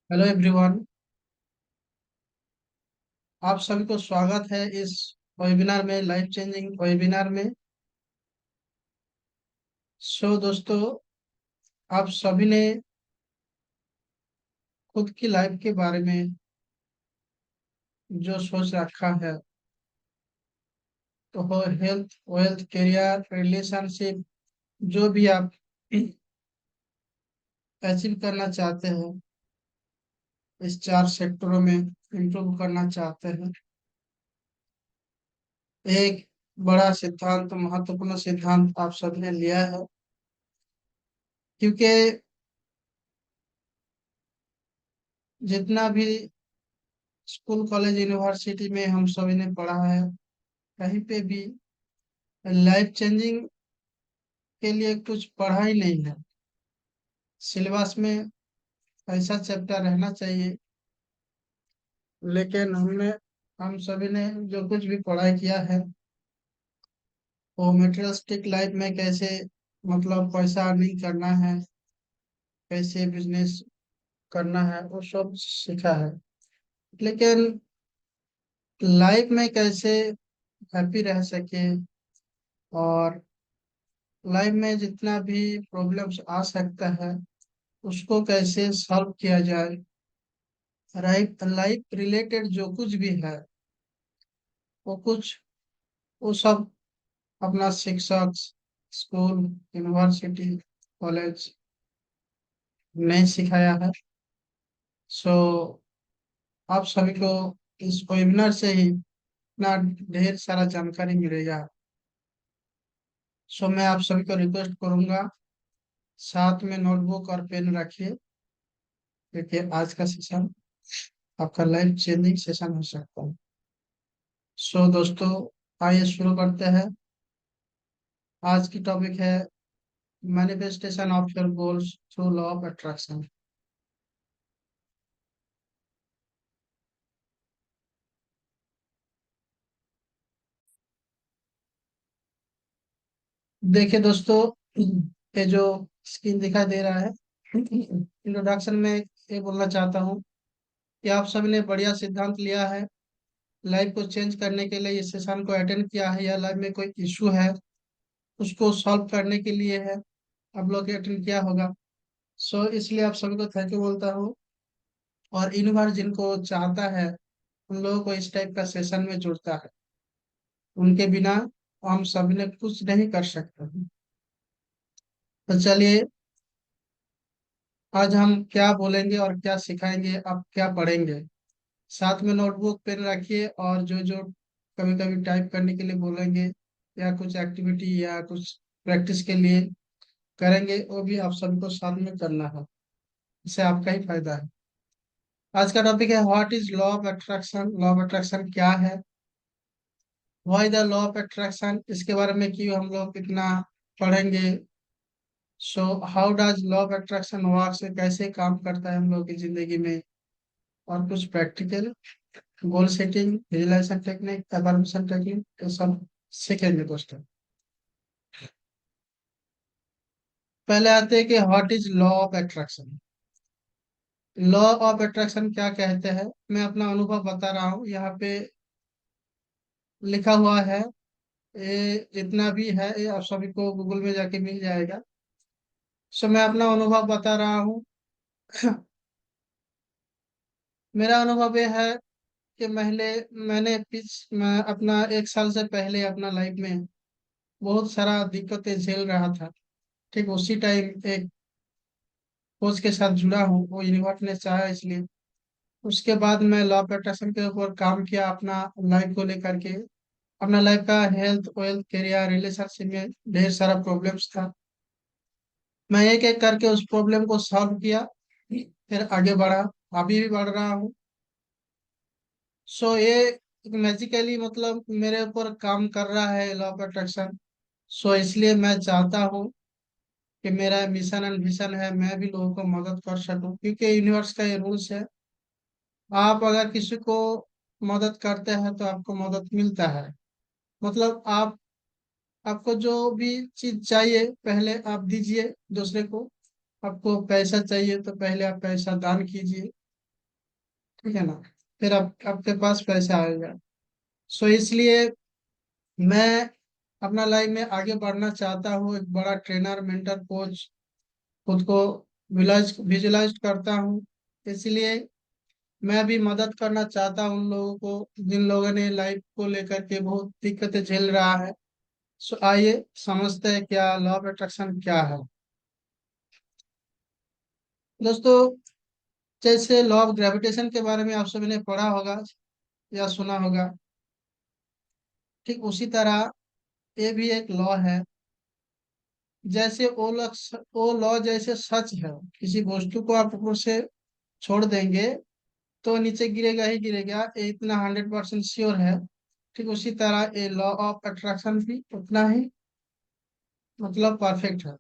Hello everyone. आप सभी को स्वागत है इस वेबिनार में, लाइफ चेंजिंग वेबिनार में। दोस्तों, आप सभी ने खुद की लाइफ के बारे में जो सोच रखा है, तो हो हेल्थ, वेल्थ, करियर, रिलेशनशिप, जो भी आप अचीव करना चाहते हैं, इस चार सेक्टरों में इम्प्रूव करना चाहते हैं। एक बड़ा सिद्धांत, महत्वपूर्ण सिद्धांत आप सभी ने लिया है, क्योंकि जितना भी स्कूल, कॉलेज, यूनिवर्सिटी में हम सभी ने पढ़ा है, कहीं पे भी लाइफ चेंजिंग के लिए कुछ पढ़ा ही नहीं है। सिलेबस में ऐसा चैप्टर रहना चाहिए, लेकिन हम सभी ने जो कुछ भी पढ़ाई किया है, वो मटेरियलिस्टिक लाइफ में कैसे, मतलब पैसा अर्निंग करना है, कैसे बिजनेस करना है, वो सब सीखा है। लेकिन लाइफ में कैसे हैप्पी रह सके, और लाइफ में जितना भी प्रॉब्लम्स आ सकता है, उसको कैसे सॉल्व किया जाए। लाइफ लाइफ रिलेटेड जो कुछ भी है, वो कुछ वो सब अपना शिक्षक, स्कूल, यूनिवर्सिटी, कॉलेज ने सिखाया है। सो आप सभी को इस वेबिनार से ही इतना ढेर सारा जानकारी मिलेगा। मैं आप सभी को रिक्वेस्ट करूंगा, साथ में नोटबुक और पेन रखिए, क्योंकि आज का सेशन आपका लाइफ चेंजिंग सेशन हो सकता है। दोस्तों, आइए शुरू करते हैं। आज की टॉपिक है manifestation of your goals through law of attraction. देखिए दोस्तों, ये जो स्क्रीन दिखाई दे रहा है, इंट्रोडक्शन में ये बोलना चाहता हूँ कि आप सभी ने बढ़िया सिद्धांत लिया है। लाइफ को चेंज करने के लिए इस सेशन को अटेंड किया है, या लाइफ में कोई इशू है उसको सॉल्व करने के लिए है, आप लोग अटेंड किया होगा। इसलिए आप सभी को थैंक यू बोलता हूँ। और इन बार जिनको चाहता है, उन लोगों को इस टाइप का सेशन में जुड़ता है, उनके बिना हम सभी ने कुछ नहीं कर सकते। तो चलिए, आज हम क्या बोलेंगे और क्या सिखाएंगे, अब क्या पढ़ेंगे। साथ में नोटबुक पेन रखिए, और जो जो कभी कभी टाइप करने के लिए बोलेंगे, या कुछ एक्टिविटी या कुछ प्रैक्टिस के लिए करेंगे, वो भी आप सभी को साथ में करना है। इससे आपका ही फायदा है। आज का टॉपिक है what is law of attraction. Law of attraction क्या है, why the law of attraction, इसके बारे में क्यों हम लोग इतना पढ़ेंगे। How does law of attraction work, से कैसे काम करता है हम लोग की जिंदगी में, और कुछ practical goal setting, visualisation technique, affirmation technique, ये सब सीखेंगे दोस्तों। पहले आते हैं कि what is law of attraction. Law of attraction क्या कहते हैं, मैं अपना अनुभव बता रहा हूँ। यहाँ पे लिखा हुआ है, ये जितना भी है ये आप सभी को गूगल में जाके मिल जाएगा। मैं अपना अनुभव बता रहा हूँ। मेरा अनुभव ये है कि मैं अपना 1 साल से पहले अपना लाइफ में बहुत सारा दिक्कतें झेल रहा था। ठीक उसी टाइम एक कोच के साथ जुड़ा हूँ, वो यूनिवर्स ने चाहा इसलिए। उसके बाद मैं लॉ ऑफ अट्रैक्शन के ऊपर काम किया, अपना लाइफ को लेकर के। अपना लाइफ का हेल्थ, वेल्थ, करियर, रिलेशनशिप में ढेर सारा प्रॉब्लम्स था। मैं एक एक करके उस प्रॉब्लम को सॉल्व किया, फिर आगे बढ़ा, अभी भी बढ़ रहा हूँ। ये मैजिकली मतलब मेरे ऊपर काम कर रहा है लॉ ऑफ अट्रैक्शन। इसलिए मैं चाहता हूँ कि मेरा मिशन एंड विजन है, मैं भी लोगों को मदद कर सकूं, क्योंकि यूनिवर्स का ये रूल्स है। आप अगर किसी को मदद करते हैं तो आपको मदद मिलता है। मतलब आपको जो भी चीज चाहिए, पहले आप दीजिए दूसरे को। आपको पैसा चाहिए तो पहले आप पैसा दान कीजिए। ठीक है ना, फिर आप आपके पास पैसा आएगा। सो इसलिए मैं अपना लाइफ में आगे बढ़ना चाहता हूँ, एक बड़ा ट्रेनर मेंटर कोच खुद को विजुलाइज करता हूँ। इसलिए मैं भी मदद करना चाहता हूँ उन लोगों को जिन लोगों ने लाइफ को लेकर के बहुत दिक्कतें झेल रहा है। सो आइए समझते हैं क्या लॉ ऑफ अट्रैक्शन क्या है। दोस्तों, जैसे लॉ ऑफ ग्रेविटेशन के बारे में आप सभी ने पढ़ा होगा या सुना होगा, ठीक उसी तरह ये भी एक लॉ है। जैसे वो लॉ जैसे सच है, किसी वस्तु को आप ऊपर से छोड़ देंगे तो नीचे गिरेगा ही गिरेगा, ये इतना 100% श्योर है। ठीक उसी तरह ये लॉ ऑफ अट्रैक्शन भी उतना ही मतलब परफेक्ट है।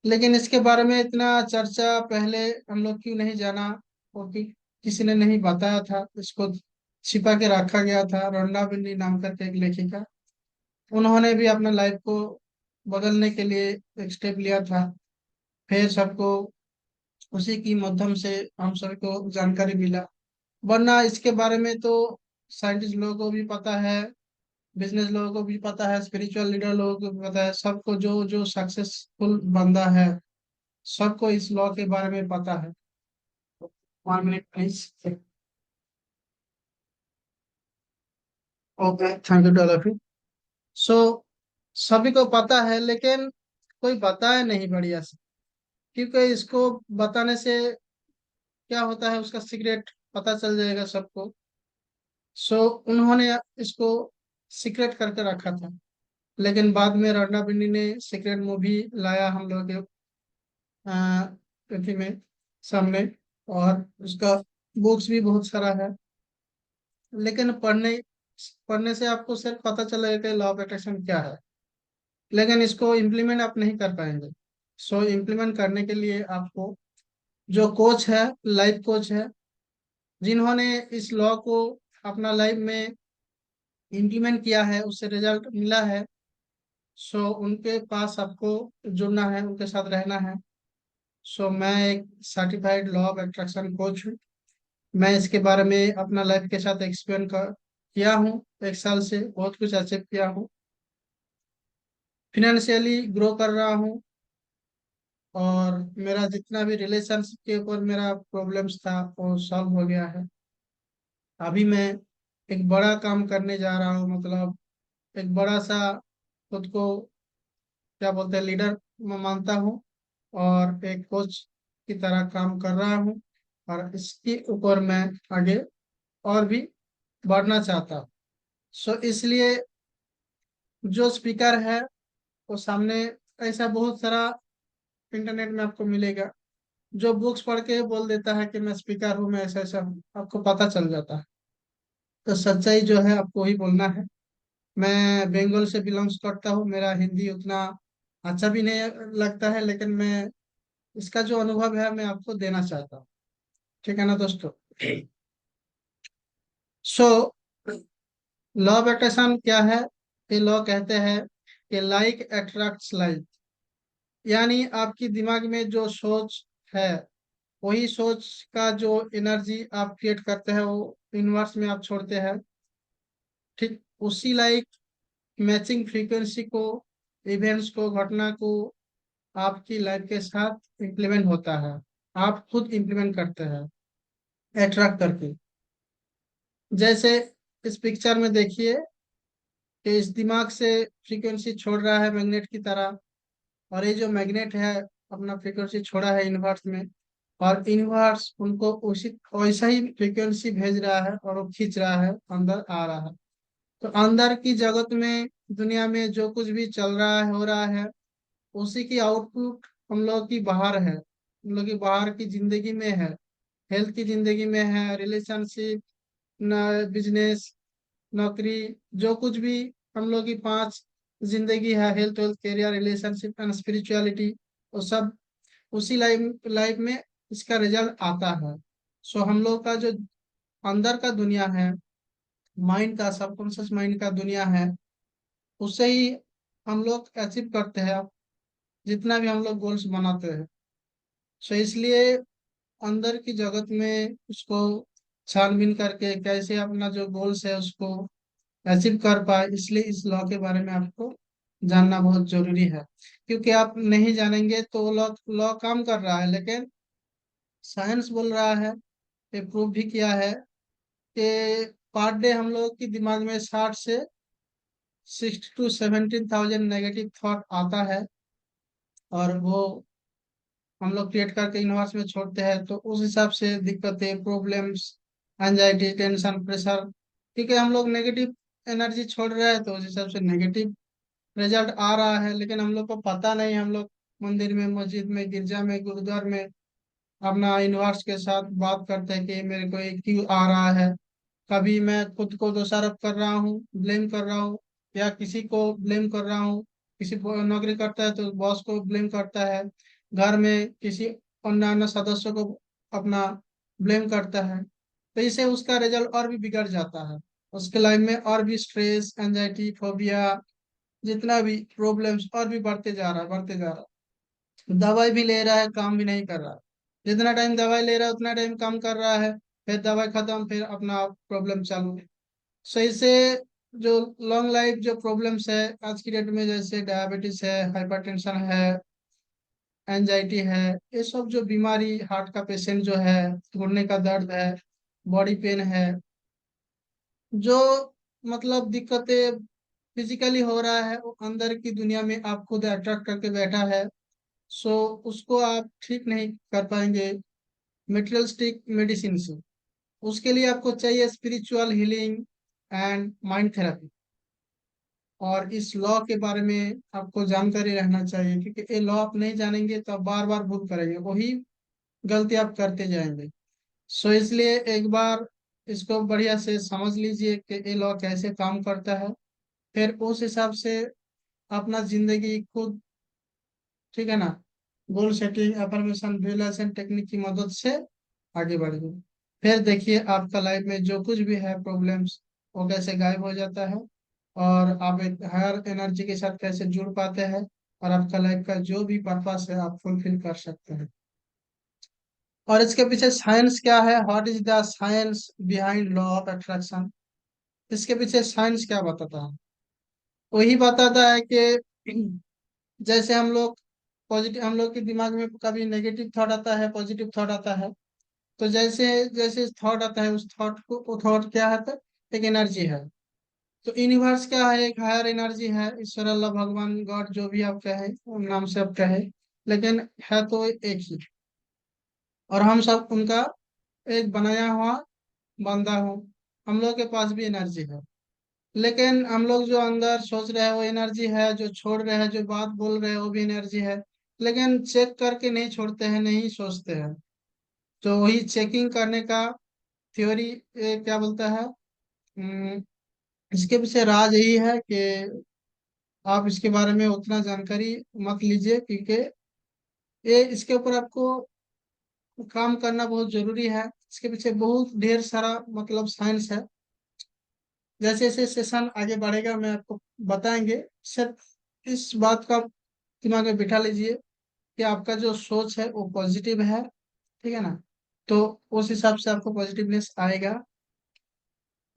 लेकिन इसके बारे में इतना चर्चा पहले हम लोग क्यों नहीं जाना, क्योंकि किसी ने नहीं बताया था, इसको छिपा के रखा गया था। रोंडा बिन्नी नाम करके एक लेखिका, उन्होंने भी अपना लाइफ को बदलने के लिए एक स्टेप लिया था। फिर सबको उसी की माध्यम से हम सभी को जानकारी मिला। वरना इसके बारे में तो साइंटिस्ट लोगों को भी पता है, बिजनेस लोगों को भी पता है, स्पिरिचुअल लीडर लोगों को भी पता है, सबको जो जो सक्सेसफुल बंदा है सबको इस लॉ के बारे में पता है। 1 minute please. Okay, thank you to all of you. So सभी को पता है, लेकिन कोई बताया नहीं बढ़िया से, क्योंकि इसको बताने से क्या होता है, उसका सीक्रेट पता चल जाएगा सबको। सो उन्होंने इसको सीक्रेट करके रखा था। लेकिन बाद में राणा बिन्नी ने सीक्रेट मूवी लाया हम लोग के पृथ्वी में सामने, और उसका बुक्स भी बहुत सारा है। लेकिन पढ़ने पढ़ने से आपको सिर्फ पता चलेगा कि लॉ ऑफ अट्रैक्शन क्या है, लेकिन इसको इम्प्लीमेंट आप नहीं कर पाएंगे। सो इम्प्लीमेंट करने के लिए आपको जो कोच है, लाइफ कोच है, जिन्होंने इस लॉ को अपना लाइफ में इम्प्लीमेंट किया है, उससे रिजल्ट मिला है, सो उनके पास आपको जुड़ना है, उनके साथ रहना है। सो मैं एक certified law of attraction coach हूँ। मैं इसके बारे में अपना लाइफ के साथ एक्सपीरियंस किया हूँ। 1 साल से बहुत कुछ अचीव किया हूँ, फिनेंशियली ग्रो कर रहा हूँ, और मेरा जितना भी रिलेशनशिप के ऊपर मेरा प्रॉब्लम्स था वो सॉल्व हो गया है। अभी मैं एक बड़ा काम करने जा रहा हूँ, मतलब एक बड़ा सा खुद को क्या बोलते हैं लीडर मैं मानता हूँ, और एक कोच की तरह काम कर रहा हूँ, और इसके ऊपर मैं आगे और भी बढ़ना चाहता हूँ। सो इसलिए जो स्पीकर है वो सामने ऐसा बहुत सारा इंटरनेट में आपको मिलेगा, जो बुक्स पढ़ के बोल देता है कि मैं स्पीकर हूँ, मैं ऐसा ऐसा हूँ, आपको पता चल जाता है। तो सच्चाई जो है आपको ही बोलना है। मैं बंगाल से बिलोंग्स करता हूँ, मेरा हिंदी उतना अच्छा भी नहीं लगता है, लेकिन मैं इसका जो अनुभव है मैं आपको देना चाहता हूँ। ठीक है ना दोस्तों। सो लॉ ऑफ अट्रैक्शन क्या है? ये लॉ कहते हैं कि लाइक अट्रैक्ट्स लाइक, यानी आपकी दिमाग में जो सोच है, वही सोच का जो एनर्जी आप क्रिएट करते हैं वो यूनिवर्स में आप छोड़ते हैं। ठीक उसी लाइक मैचिंग फ्रीक्वेंसी को, इवेंट्स को, घटना को आपकी लाइफ के साथ इम्प्लीमेंट होता है। आप खुद इम्प्लीमेंट करते हैं अट्रैक्ट करके। जैसे इस पिक्चर में देखिए कि इस दिमाग से फ्रीक्वेंसी छोड़ रहा है मैग्नेट की तरह, और ये जो मैग्नेट है अपना फ्रीक्वेंसी छोड़ा है यूनिवर्स में, और यूनिवर्स उनको उसी वैसा ही फ्रीक्वेंसी भेज रहा है और वो खींच रहा है, अंदर आ रहा है। तो अंदर की जगत में, दुनिया में जो कुछ भी चल रहा है, हो रहा है, उसी की आउटपुट हम लोग की बाहर है, हम लोग की बाहर की जिंदगी में है, हेल्थ की जिंदगी में है, रिलेशनशिप, न बिजनेस, नौकरी, जो कुछ भी हम लोग की 5 जिंदगी है, health wealth career relationship and spirituality, वो सब उसी लाइफ लाइफ में इसका रिजल्ट आता है। सो हम लोग का जो अंदर का दुनिया है, माइंड का, सबकॉन्शियस माइंड का दुनिया है, उससे ही हम लोग अचीव करते हैं जितना भी हम लोग गोल्स बनाते हैं। सो इसलिए अंदर की जगत में उसको छानबीन करके कैसे अपना जो गोल्स है उसको अचीव कर पाए, इसलिए इस लॉ के बारे में आपको जानना बहुत जरूरी है। क्योंकि आप नहीं जानेंगे तो लॉ लॉ काम कर रहा है, लेकिन साइंस बोल रहा है, ये प्रूव भी किया है कि पर डे हम लोग के दिमाग में 60 to 17,000 नेगेटिव थॉट आता है, और वो हम लोग क्रिएट करके यूनिवर्स में छोड़ते हैं। तो उस हिसाब से दिक्कतें, प्रॉब्लम्स, एंजाइटी, टेंशन, प्रेशर, क्योंकि हम लोग नेगेटिव एनर्जी छोड़ रहे हैं तो उस हिसाब से नेगेटिव रिजल्ट आ रहा है। लेकिन हम लोग को पता नहीं, हम लोग मंदिर में, मस्जिद में, गिरजा में, गुरुद्वार में अपना यूनिवर्स के साथ बात करते हैं कि मेरे को ये क्यों आ रहा है। कभी मैं खुद को दोषारोप कर रहा हूँ, ब्लेम कर रहा हूँ, या किसी को ब्लेम कर रहा हूँ। किसी नौकरी करता है तो बॉस को ब्लेम करता है, घर में किसी अन्य सदस्य को अपना ब्लेम करता है। तो इससे उसका रिजल्ट और भी बिगड़ जाता है, उसके लाइफ में और भी स्ट्रेस, एंजाइटी, फोबिया, जितना भी प्रॉब्लम्स और भी बढ़ते जा रहा है, बढ़ते जा रहा है। दवाई भी ले रहा है, काम भी नहीं कर रहा। जितना टाइम दवाई ले रहा है उतना टाइम काम कर रहा है, फिर दवाई खत्म, फिर अपना प्रॉब्लम चालू। सो इससे जो लॉन्ग लाइफ जो प्रॉब्लम्स है आज की डेट में, जैसे डायबिटीज है, हाइपरटेंशन है, एंजाइटी है, ये सब जो बीमारी, हार्ट का पेशेंट जो है, घुटने का दर्द है, बॉडी पेन है, जो मतलब दिक्कतें फिजिकली हो रहा है, वो अंदर की दुनिया में आप खुद अट्रैक्ट करके बैठा है। सो उसको आप ठीक नहीं कर पाएंगे मेटेरियलिस्टिक मेडिसिन से। उसके लिए आपको चाहिए spiritual healing and mind therapy. और इस लॉ के बारे में आपको जानकारी रहना चाहिए, क्योंकि ये लॉ आप नहीं जानेंगे तो आप बार बार भूल करेंगे, वही गलती आप करते जाएंगे। सो इसलिए एक बार इसको बढ़िया से समझ लीजिए कि ये लॉ कैसे काम करता है, फिर उस हिसाब से अपना जिंदगी खुद, ठीक है ना, goal setting, affirmation, visualisation technique की मदद से आगे बढ़िए। फिर देखिए आपका लाइफ में जो कुछ भी है प्रॉब्लम्स, वो कैसे गायब हो जाता है, और आप एक हायर एनर्जी के साथ कैसे जुड़ पाते हैं, और आपका लाइफ का जो भी पर्पस है आप फुलफिल कर सकते हैं। और इसके पीछे साइंस क्या है, what is the science behind law of attraction, इसके पीछे साइंस क्या बताता है? वही बताता है कि जैसे हम लोग पॉजिटिव, हम लोग के दिमाग में कभी नेगेटिव थॉट आता है, पॉजिटिव थॉट आता है। तो जैसे जैसे थॉट आता है, उस थॉट को, वो थॉट क्या है, तो एक एनर्जी है। तो यूनिवर्स क्या है, एक हायर एनर्जी है, ईश्वर, अल्लाह, भगवान, गॉड, जो भी आप कहे उन नाम से आप कहे, लेकिन है तो एक ही। और हम सब उनका एक बनाया हुआ बंदा हूँ। हम लोग के पास भी एनर्जी है, लेकिन हम लोग जो अंदर सोच रहे हैं वो एनर्जी है, जो छोड़ रहे हैं, जो बात बोल रहे हैं वो भी एनर्जी है। लेकिन चेक करके नहीं छोड़ते हैं, नहीं सोचते हैं। तो वही चेकिंग करने का थ्योरी क्या बोलता है, इसके पीछे राज यही है कि आप इसके बारे में उतना जानकारी मत लीजिए, क्योंकि ये इसके ऊपर आपको काम करना बहुत जरूरी है। इसके पीछे बहुत ढेर सारा मतलब साइंस है। जैसे जैसे सेशन आगे बढ़ेगा मैं आपको बताएंगे। सिर्फ इस बात का दिमाग में बिठा लीजिए कि आपका जो सोच है वो पॉजिटिव है, ठीक है ना, तो उस हिसाब से आपको पॉजिटिवनेस आएगा।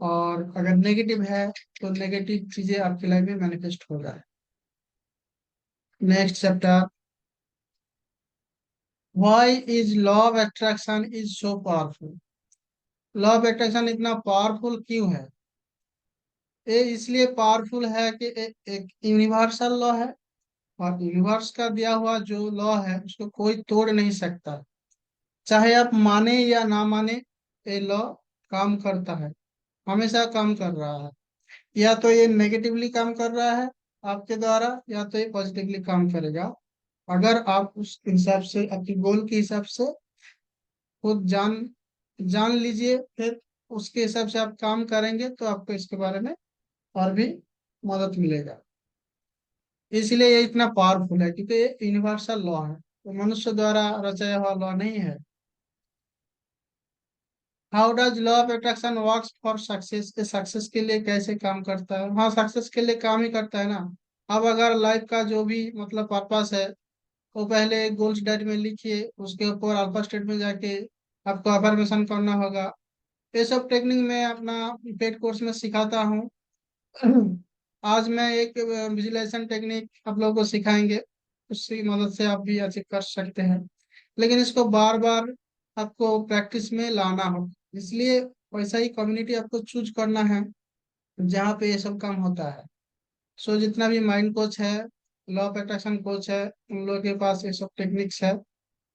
और अगर नेगेटिव है तो नेगेटिव चीजें आपकी लाइफ में मैनिफेस्ट हो रहा है। Next chapter, why is law of attraction is so powerful. Law of attraction इतना पावरफुल क्यों है? ये इसलिए पावरफुल है कि एक यूनिवर्सल लॉ है, और यूनिवर्स का दिया हुआ जो लॉ है उसको कोई तोड़ नहीं सकता। चाहे आप माने या ना माने, ये लॉ काम करता है, हमेशा काम कर रहा है। या तो ये नेगेटिवली काम कर रहा है आपके द्वारा, या तो ये पॉजिटिवली काम करेगा। अगर आप उस हिसाब से, अपनी गोल के हिसाब से खुद जान जान लीजिए, फिर उसके हिसाब से आप काम करेंगे तो आपको इसके बारे में और भी मदद मिलेगा। इसलिए ये इतना पावरफुल है, क्योंकि ये यूनिवर्सल लॉ है, तो मनुष्य द्वारा रचाया हुआ लॉ नहीं है। How does law of attraction works for success, ये सक्सेस के लिए कैसे काम करता है? हाँ, सक्सेस के लिए काम ही करता है ना। अब अगर लाइफ का जो भी मतलब पर्पस है, वो पहले गोल्स डायरी में लिखिए, उसके ऊपर अल्फा स्टेट में जाके आपको अफर्मेशन करना होगा। ये सब टेक्निक मैं अपना पेड कोर्स में सिखाता हूँ। आज मैं एक विजुअलाइजेशन टेक्निक आप लोगों को सिखाएंगे, उसकी मदद से आप भी अचीव कर सकते हैं। लेकिन इसको बार बार आपको प्रैक्टिस में लाना हो, इसलिए वैसा ही कम्युनिटी आपको चूज करना है जहाँ पे ये सब काम होता है। सो जितना भी माइंड कोच है, लॉ ऑफ अट्रैक्शन कोच है, उन लोगों के पास ये सब टेक्निक्स है।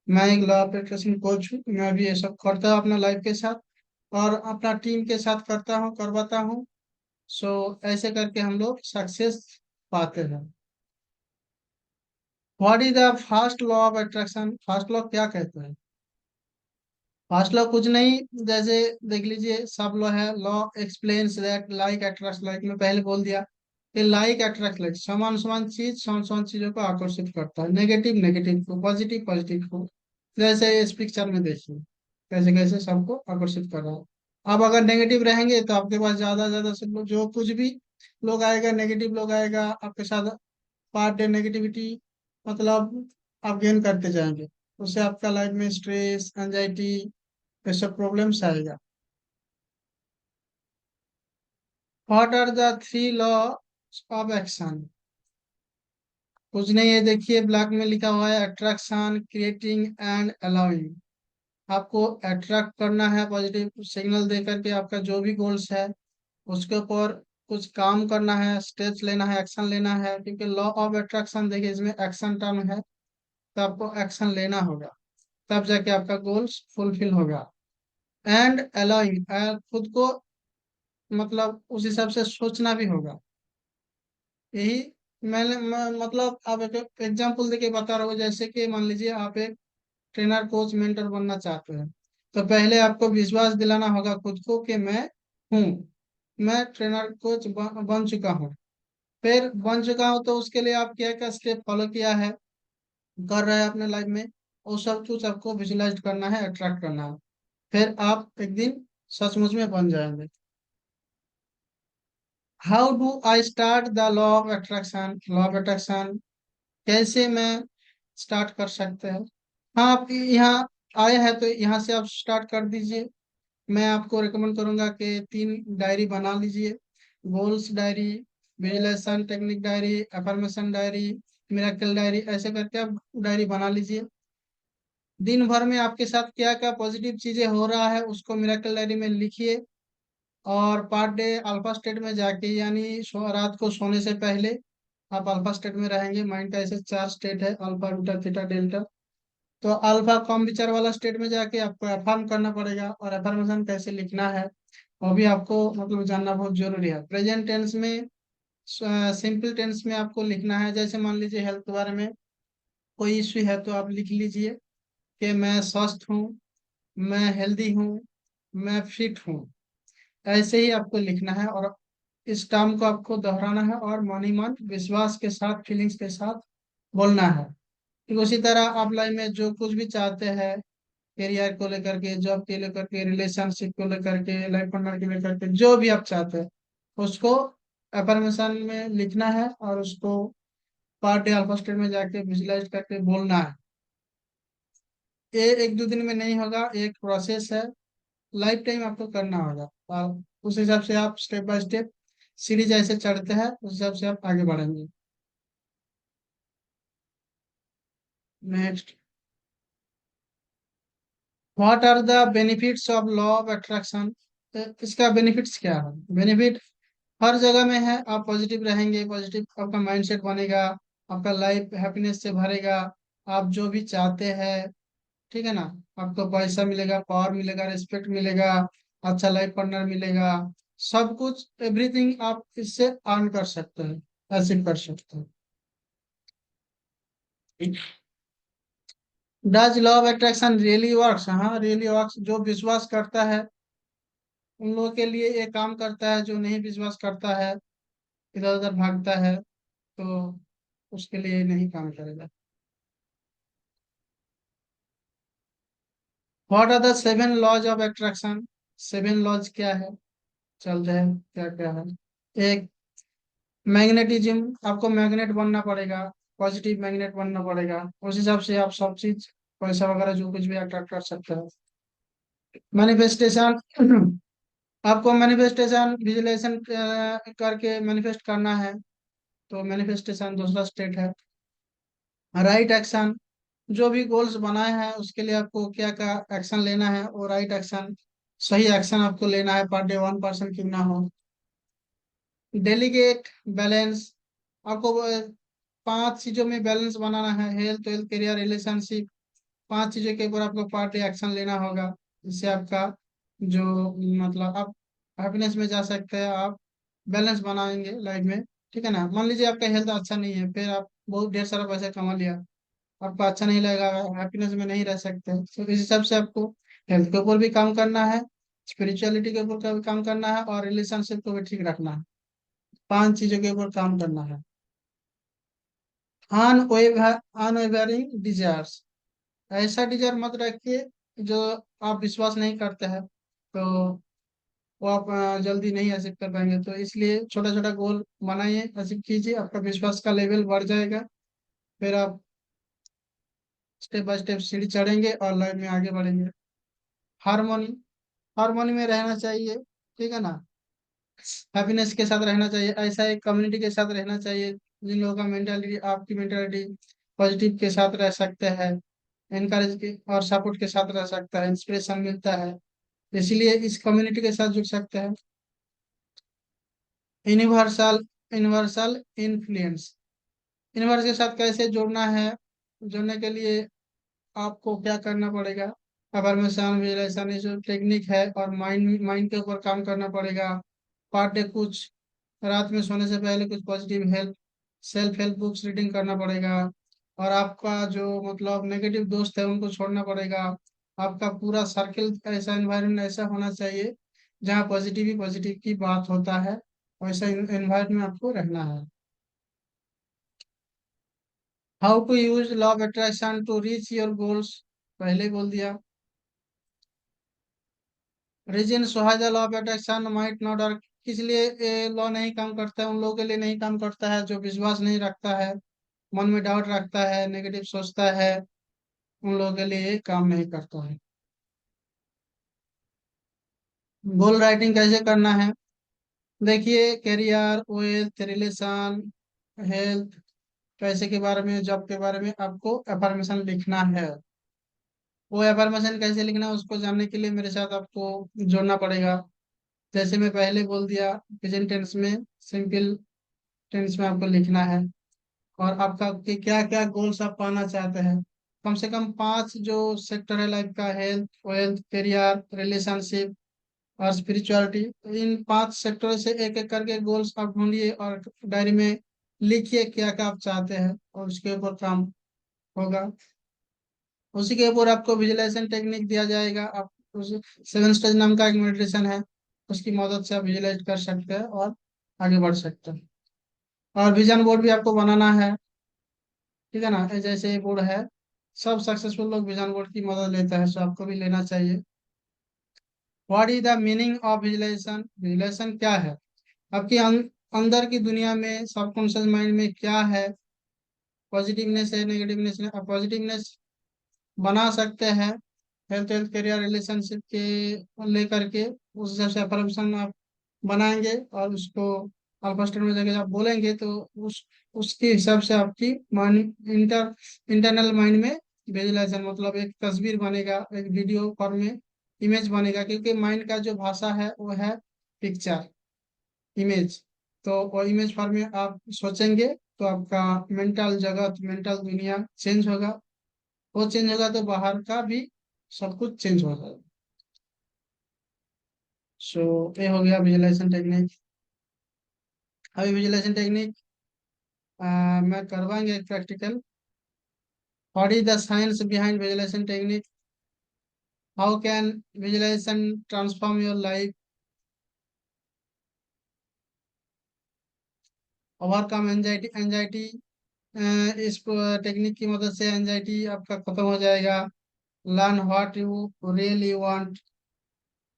मैं एक लॉ ऑफ अट्रैक्शन कोच हूँ, मैं भी ये सब करता हूँ अपना लाइफ के साथ, और अपना टीम के साथ करता हूँ, करवाता हूँ। सो ऐसे करके हम लोग सक्सेस पाते हैं। What is the first law of attraction? First law क्या कहते हैं? फर्स्ट लॉ कुछ नहीं, जैसे देख लीजिए सब लॉ है। Law explains that like attract like, मैं पहले बोल दिया कि लाइक अट्रैक्ट लाइक, समान समान चीज समान समान चीजों को आकर्षित करता है। नेगेटिव नेगेटिव को, पॉजिटिव पॉजिटिव को। जैसे इस पिक्चर में देखिए कैसे कैसे सबको आकर्षित कर रहा है। अब अगर नेगेटिव रहेंगे तो आपके पास ज्यादा से जो कुछ भी लोग आएगा, नेगेटिव लोग आएगा आपके साथ, पर डे नेगेटिविटी, मतलब आप गेन करते जाएंगे। उससे आपका लाइफ में स्ट्रेस, एंजाइटी, ये सब प्रॉब्लम्स आएगा। What are the three law of action? कुछ नहीं है, देखिए ब्लैक में लिखा हुआ है, अट्रैक्शन, क्रिएटिंग एंड अलाउइंग। आपको अट्रैक्ट करना है पॉजिटिव सिग्नल दे करके, आपका जो भी गोल्स है उसके ऊपर कुछ काम करना है, स्टेप्स लेना है, एक्शन लेना है, क्योंकि लॉ ऑफ अट्रैक्शन देखिए इसमें एक्शन टर्म है, तो आपको एक्शन लेना होगा, तब जाके आपका गोल्स फुलफिल होगा। एंड अलाउइंग, खुद को मतलब उस हिसाब से सोचना भी होगा। यही मतलब आप एक एग्जाम्पल देके बता रहा हूँ, जैसे कि मान लीजिए आप एक ट्रेनर कोच मेंटर बनना चाहते हैं, तो पहले आपको विश्वास दिलाना होगा खुद को कि हूँ मैं ट्रेनर कोच बन चुका हूँ। फिर बन चुका हूँ तो उसके लिए आप क्या क्या स्टेप फॉलो किया है, कर रहे हैं अपने लाइफ में, वो सब कुछ आपको विजुलाइज करना है, अट्रैक्ट करना है। फिर आप एक दिन सचमुच में बन जाएंगे। How do I start the law of attraction? Law of attraction कैसे मैं स्टार्ट कर सकते हैं? हाँ, आप यहाँ आए हैं तो यहाँ से आप स्टार्ट कर दीजिए। मैं आपको रिकमेंड करूंगा कि 3 डायरी बना लीजिए। Goals diary, visualisation technique diary, affirmation diary, miracle diary, ऐसे करके आप डायरी बना लीजिए। दिन भर में आपके साथ क्या क्या पॉजिटिव चीजें हो रहा है उसको मिरेकल डायरी में लिखिए। और पर डे अल्फा स्टेट में जाके, यानी रात को सोने से पहले आप अल्फा स्टेट में रहेंगे। माइंड का ऐसे 4 स्टेट है, अल्फा, बीटा, थीटा, डेल्टा। तो अल्फा कम विचार वाला स्टेट में जाके आपको अफर्म करना पड़ेगा, और अफर्मेशन कैसे लिखना है वो भी आपको मतलब जानना बहुत जरूरी है। प्रेजेंट टेंस में, सिंपल टेंस में आपको लिखना है। जैसे मान लीजिए हेल्थ के बारे में कोई इश्यू है तो आप लिख लीजिए कि मैं स्वस्थ हूँ, मैं हेल्दी हूँ, मैं फिट हूँ। ऐसे ही आपको लिखना है, और इस टर्म को आपको दोहराना है, और मन ही मन विश्वास के साथ, फीलिंग्स के साथ बोलना है। ठीक उसी तरह आप लाइफ में जो कुछ भी चाहते हैं, करियर को लेकर के, जॉब के लेकर के, रिलेशनशिप को लेकर के, लाइफ पार्टनर को लेकर के, जो भी आप चाहते हैं उसको अफर्मेशन में लिखना है, और उसको पार्ट डे अल्फा स्टेट में जाके विजुलाइज करके बोलना है। ये 1-2 दिन में नहीं होगा, एक प्रोसेस है, लाइफ टाइम आपको करना होगा। और उस हिसाब से आप स्टेप बाय स्टेप सीढ़ी जैसे चढ़ते हैं उस हिसाब से आप आगे बढ़ेंगे। Next, what are the benefits of law of attraction? इसका बेनिफिट्स क्या है? बेनिफिट हर जगह में है। आप पॉजिटिव रहेंगे, पॉजिटिव आपका माइंडसेट बनेगा, आपका लाइफ हैप्पीनेस से भरेगा। आप जो भी चाहते हैं, ठीक है ना, आपको पैसा मिलेगा, पावर मिलेगा, रिस्पेक्ट मिलेगा, अच्छा लाइफ पार्टनर मिलेगा, सब कुछ एवरीथिंग आप इससे अर्न कर सकते हैं, अचीव कर सकते हैं। Does law of attraction really works? हाँ, रियली वर्क्स। जो विश्वास करता है उन लोगों के लिए ये काम करता है, जो नहीं विश्वास करता है, इधर उधर भागता है, तो उसके लिए नहीं काम करेगा। What are the 7 laws of attraction? 7 laws क्या है, चल रहे हैं क्या क्या है। एक, मैग्नेटिज्म, आपको मैग्नेट बनना पड़ेगा। पॉजिटिव मैग्नेट बनना पड़ेगा। उस हिसाब से आप सब चीज, पैसा वगैरह जो कुछ भी अट्रैक्ट कर सकते हो। मैनिफेस्टेशन आपको मैनिफेस्टेशन विजुलेशन करके मैनिफेस्ट करना है, तो मैनिफेस्टेशन दूसरा स्टेट है। राइट एक्शन, जो भी गोल्स बनाए हैं उसके लिए आपको क्या क्या एक्शन लेना है, वो राइट एक्शन, सही एक्शन आपको लेना है, पर डे 1% क्यों ना हो। डेलीगेट बैलेंस, आपको वो 5 चीजों में बैलेंस बनाना है, हेल्थ वेल्थ करियर रिलेशनशिप। 5 चीजों के ऊपर आपको पर डे एक्शन लेना होगा। इससे आपका जो मतलब आप हैप्पीनेस में जा सकते हैं, आप बैलेंस बनाएंगे लाइफ में। ठीक है ना। मान लीजिए आपका हेल्थ अच्छा नहीं है, फिर आप बहुत ढेर सारा पैसा कमा लिया, आपको अच्छा नहीं लगेगा, हैप्पीनेस में नहीं रह सकते। तो इस हिसाब से आपको हेल्थ के ऊपर भी काम करना है, स्पिरिचुअलिटी के ऊपर का भी काम करना है, और रिलेशनशिप को भी ठीक रखना है। 5 चीजों के ऊपर काम करना है। अनवेवरिंग डिजायर्स, ऐसा डिजायर मत रखिए जो आप विश्वास नहीं करते हैं, तो वो आप जल्दी नहीं अचीव कर पाएंगे। तो इसलिए छोटा छोटा गोल बनाइए, अचीव कीजिए, आपका विश्वास का लेवल बढ़ जाएगा। फिर आप स्टेप बाय स्टेप सीढ़ी चढ़ेंगे और लाइफ में आगे बढ़ेंगे। हारमोनी, हारमोनी में रहना चाहिए। ठीक है ना। हैप्पीनेस के साथ रहना चाहिए, ऐसा एक कम्युनिटी के साथ रहना चाहिए जिन लोगों का मेंटालिटी आपकी मेंटालिटी पॉजिटिव के साथ रह सकते हैं, एनकरेज के और सपोर्ट के साथ रह सकता है, इंस्पिरेशन मिलता है, इसीलिए इस कम्युनिटी के साथ जुड़ सकते हैं। यूनिवर्सल, यूनिवर्सल इन्फ्लुएंस, यूनिवर्स के साथ कैसे जुड़ना है, जुड़ने के लिए आपको क्या करना पड़ेगा। अफर्मेशन विजुअलाइजेशन ये जो टेक्निक है, और माइंड माइंड के ऊपर काम करना पड़ेगा। पर डे कुछ, रात में सोने से पहले कुछ positive help self help books reading करना पड़ेगा। और आपका जो मतलब नेगेटिव दोस्त है उनको छोड़ना पड़ेगा। आपका पूरा सर्किल ऐसा, एनवायरनमेंट ऐसा होना चाहिए जहाँ पॉजिटिव ही पॉजिटिव की बात होता है, वैसा एनवायरनमेंट में आपको रहना है। How to use law of attraction to reach your goals, पहले ही बोल दिया। Reason why the law of attraction might not work, किस लिए ये लॉ नहीं काम करता है, उन लोगों के लिए नहीं काम करता है जो विश्वास नहीं रखता है, मन में डाउट रखता है, नेगेटिव सोचता है, उन लोगों के लिए ये काम नहीं करता है। गोल राइटिंग कैसे करना है, देखिए करियर, वेल्थ, रिलेशन, हेल्थ, पैसे के बारे में, जॉब के बारे में आपको एफर्मेशन लिखना है। वो एफर्मेशन कैसे लिखना है उसको जानने के लिए मेरे साथ आपको जोड़ना पड़ेगा। जैसे मैं पहले बोल दिया, प्रेजेंट टेंस में, सिंपल टेंस में आपको लिखना है, और आपका कि क्या क्या गोल्स आप पाना चाहते हैं। कम से कम 5 जो सेक्टर है लाइफ का, हेल्थ वेल्थ करियर रिलेशनशिप और स्पिरिचुअलिटी, इन 5 सेक्टर से एक एक करके गोल्स आप ढूंढिए और डायरी में लिखिए क्या क्या आप चाहते हैं, और उसके ऊपर काम होगा। उसी के ऊपर आपको विजुअलाइजेशन टेक्निक दिया जाएगा। आप उस 7 स्टेज नाम का एक मेडिटेशन है, उसकी मदद से आप विजुअलाइज कर सकते हैं और आगे बढ़ सकते हैं। और विजन बोर्ड भी आपको बनाना है। ठीक है ना। जैसे ये बोर्ड है, सब सक्सेसफुल लोग विजन बोर्ड की मदद लेते हैं, सो आपको भी लेना चाहिए। What is the meaning of visualization, visualization क्या है, आपके अंदर की दुनिया में, सबकॉन्शियस माइंड में क्या है, पॉजिटिवनेस है नेगेटिवनेस है। पॉजिटिवनेस बना सकते हैं हेल्थ हेल्थ करियर रिलेशनशिप के लेकर के, उस हिसाब से अफर्मेशन आप बनाएंगे और उसको अल्फा स्टेट में जाके आप बोलेंगे, तो उस उसके हिसाब से आपकी माइंड इंटरनल माइंड में विजुअलाइजेशन मतलब एक तस्वीर बनेगा, एक वीडियो फॉर्म में इमेज बनेगा, क्योंकि माइंड का जो भाषा है वो है पिक्चर, इमेज। तो वो इमेज फॉर्म में आप सोचेंगे, तो आपका मेंटल जगत, मेंटल दुनिया चेंज होगा। वो चेंज होगा तो बाहर का भी सब कुछ चेंज हो जाएगा। सो ये हो गया विजुअलाइजेशन टेक्निक। अभी विजुअलाइजेशन टेक्निक मैं करवाएंगे एक practical. What is the science behind visualization technique, how can visualization transform your life, overcome anxiety, anxiety इस टेक्निक की मदद से एंजाइटी आपका खत्म हो जाएगा। Learn what you really want,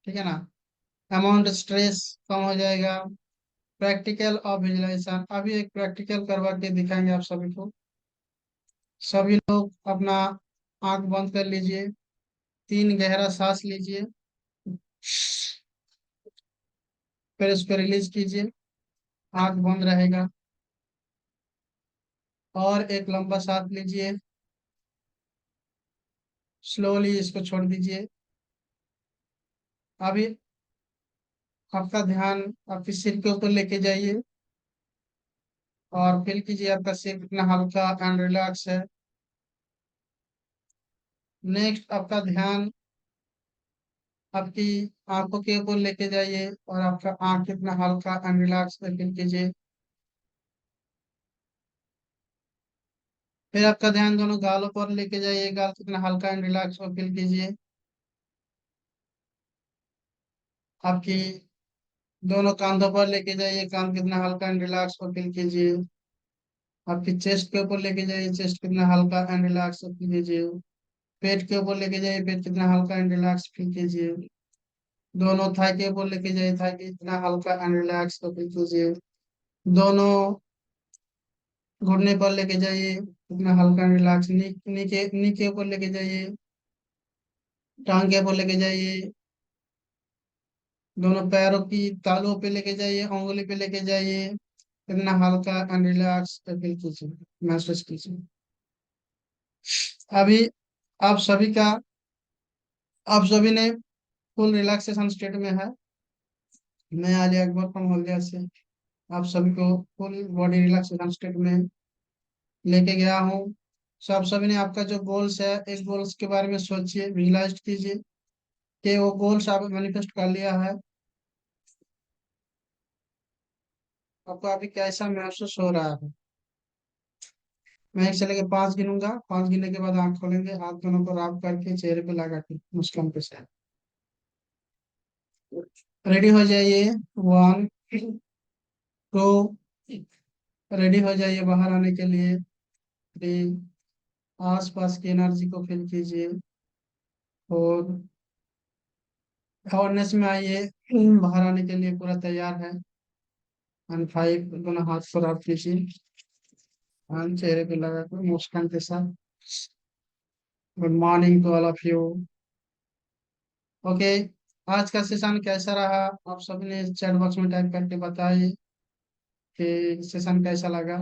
ठीक है ना। अमाउंट स्ट्रेस कम हो जाएगा। प्रैक्टिकल ऑफ विजुअलाइजेशन, अभी एक प्रैक्टिकल करवा के दिखाएंगे आप सभी को। सभी लोग अपना आंख बंद कर लीजिए। 3 गहरा सांस लीजिए, फिर उसको रिलीज कीजिए। आंख बंद रहेगा। और एक लंबा सांस लीजिए। स्लोली इसको छोड़ दीजिए। अभी आपका ध्यान आपके सिर के ऊपर लेके जाइए और फील कीजिए आपका सिर कितना हल्का एंड रिलैक्स है। नेक्स्ट आपका ध्यान आपकी आंखों के ऊपर लेके जाइए और आपका आंख कितना हल्का एंड रिलैक्स है फील कीजिए। फिर आपका ध्यान दोनों गालों पर लेके जाइए, गाल कितना हल्का एंड रिलैक्स हो फील कीजिए। आपकी दोनों कांधों पर लेके जाइए, कान कितना हल्का एंड रिलैक्स हो फील कीजिए। आपकी चेस्ट के ऊपर लेके जाइए, चेस्ट कितना हल्का एंड रिलैक्स हो फील कीजिए। पेट के ऊपर लेके जाइए, पेट कितना हल्का एंड रिलैक्स फील कीजिए। दोनों थाई के ऊपर लेके जाइए, थाई कितना हल्का एंड रिलैक्स हो फील कीजिए। दोनों घुटने पर लेके जाइए, कितना हल्का एंड रिलैक्स। नी के ऊपर लेके जाइए, टांग के ऊपर लेके जाइए। दोनों पैरों की तालुओं पे लेके जाइए, उंगली पे लेके जाइए। कितना हल्का एंड रिलैक्स फील कीजिए, महसूस कीजिए। अभी आप सभी का आप सभी ने फुल रिलैक्सेशन स्टेट में है। मैं आलिया अकबर फ्रॉम हल्दिया से आप सभी को फुल बॉडी रिलैक्सेशन स्टेट में लेके गया हूँ। सो आप सभी ने आपका जो गोल्स है, इस गोल्स के बारे में सोचिए, विजुलाइज कीजिए कि वो गोल्स आप मैनिफेस्ट कर लिया है। आपको अभी कैसा महसूस हो रहा है? मैं 1 से लेके 5 गिनूंगा, 5 गिनने के बाद आंख खोलेंगे, हाथ दोनों को राब करके चेहरे पे लगा के मुस्कान के साथ रेडी हो जाइए। 1, 2, रेडी हो जाइए बाहर आने के लिए। 3, आसपास की एनर्जी को फील कीजिए। 4, अवेयरनेस में आइए, बाहर आने के लिए पूरा तैयार है। एंड 5, दोनों हाथ को राब कीजिए और चेहरे पे लगा कर मुस्कान के साथ। Good morning to all of you. Okay, आज का सेशन कैसा रहा? आप सबने चैट बॉक्स में टाइप करके बताइए कि सेशन कैसा लगा।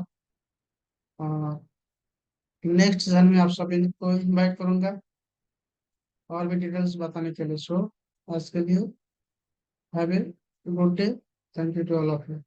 नेक्स्ट सेशन में आप सभी को इनवाइट करूंगा और भी डिटेल्स बताने के लिए। सो आज के लिए have a good day. Thank you to all of you.